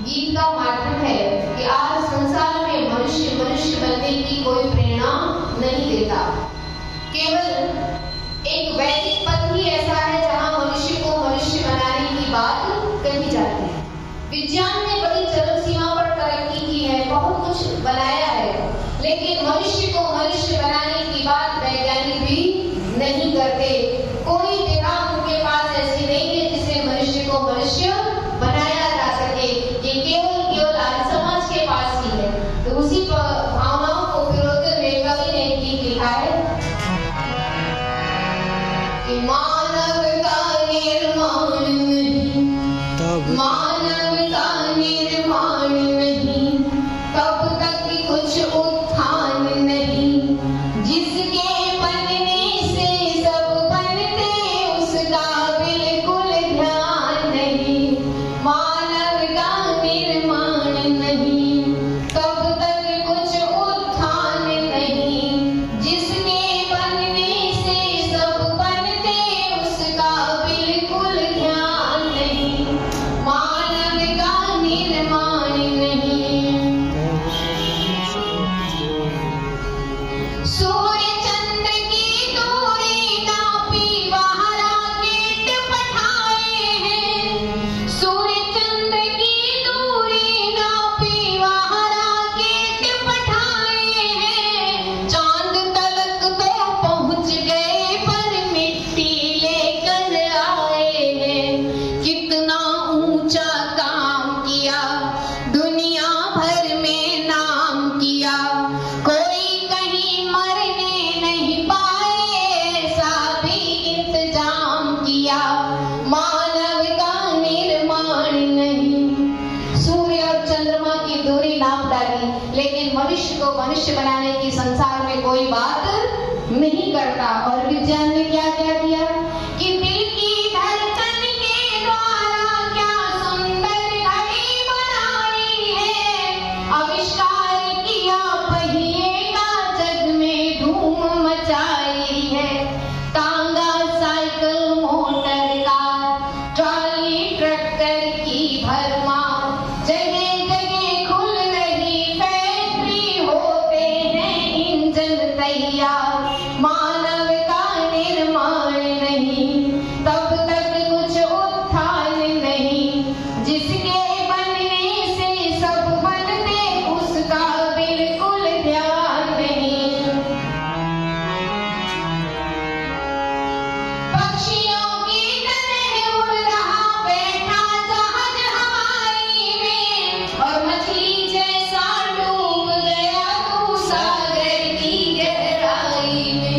गीत का माध्यम है कि आज संसार में मनुष्य बनने की कोई प्रेरणा नहीं देता। केवल एक वैदिक पद ही ऐसा है जहां मनुष्य को मनुष्य बनाने की बात कही जाती है। विज्ञान ने बड़ी चरम सीमा पर तरक्की की है, बहुत कुछ बनाया है, लेकिन मनुष्य को मनुष्य बनाने की बात वैज्ञानिक भी नहीं करते। कोई जगह उनके पास ऐसी नहीं है जिसे मनुष्य को मनुष्य बनाया जा सके। ये केवल आज समाज के पास ही है। तो उसी भावनाओं को पिरोते हुए कवि ने गीत लिखा है कि मानव का निर्माण नहीं, मानव का निर्माण नहीं, तब तक कुछ उत्थान नहीं, जिसके बनने से सब बनते उसका बिल्कुल ध्यान नहीं। मानव का निर्माण नहीं, तब तक कुछ उत्थान नहीं, जिसके बनने से सब बनते उसका बिल्कुल ध्यान नहीं। मानव का निर्माण नहीं। सूर्य चंद्र की दूरी नापी वहाँ रॉकेट पठाए हैं। सूर्य चंद्र की दूरी नापी वहाँ रॉकेट पठाए हैं। चांद तलक तो पहुँच गए पर मिट्टी लेकर आए हैं। कितना ऊंचा काम किया, दुनिया भर में नाम किया, कोई कहीं मरने नहीं पाए, ऐसा भी इंतजाम किया। मानव का निर्माण नहीं। सूर्य और चंद्रमा की दूरी नाप डाली, लेकिन मनुष्य को मनुष्य बनाने की संसार में कोई बात नहीं करता। और विज्ञान ने क्या क्या किया कि दिल की धड़कन के द्वारा क्या सुंदर घड़ी बनाई है। आविष्कार किया पहिए का, जग में धूम मचाई है। तांगा, cycle, motor car, trolley, tractor की भरमार, जगह जगह खुल रही फैक्ट्री, होते हैं इंजन तैयार। मानव का निर्माण नहीं, तब तक कुछ उत्थान नहीं, जिसके बनने से सब बनते उसका बिल्कुल ध्यान नहीं। पक्षियों की तरह उड़ रहा बैठा जहाज हवाई में, और मछली जैसा डूब गया तू सागर की गहराई में।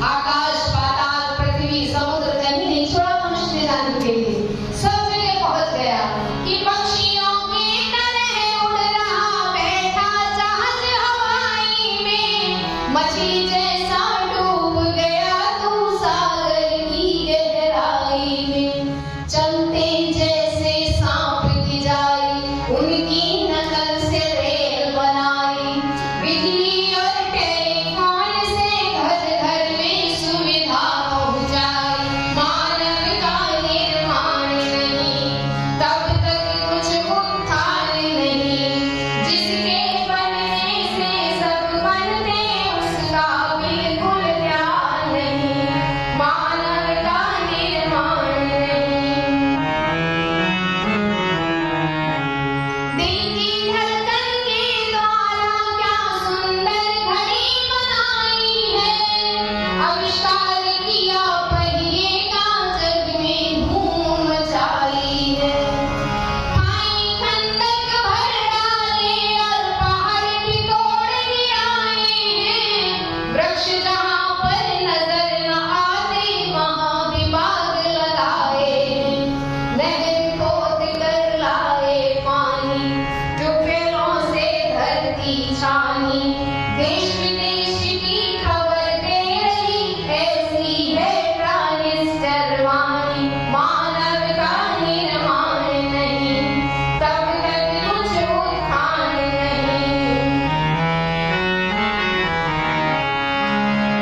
आकाश, पाताल, पृथ्वी, समुद्र कहीं नहीं छोड़ा मनुष्य ने जाने के लिए, सब जगह पहुंच गया कि पक्षियों की तरह उड़ रहा बैठा जहाज हवाई में, मछली जैसा डूब गया तू सागर की गहराई में। चलते जैसे सांप की जाई, उनकी नकल से रेल बनाई, बिजली और टेलीफोन से घर घर में सुविधा पहुंचाई। मानव का निर्माण नहीं, तब तक कुछ उत्थान नहीं, जिसके बनने से सब बनते उसका बिल्कुल ध्यान नहीं। मानव का निर्माण नहीं। दिल की धड़कन के द्वारा क्या सुंदर घड़ी बनाई है। आविष्कार किया पहिए का, जग में धूम मचाई है। खाई खंडक भर डाले और पहाड़ भी तोड़ गिराए हैं। वृक्ष जहाँ पर नजर न आते वहाँ भी बाग लगाए हैं। नहर खोद कर लाए पानी, जो पेड़ों से धरती छानी। देश विदेश की खबर दे रही, ऐसी है ट्रांजिस्टर वाणी। मानव का निर्माण नहीं, तब तक कुछ उत्थान नहीं।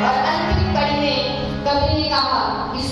और अंतिम कड़ी में कवि ने कहा कि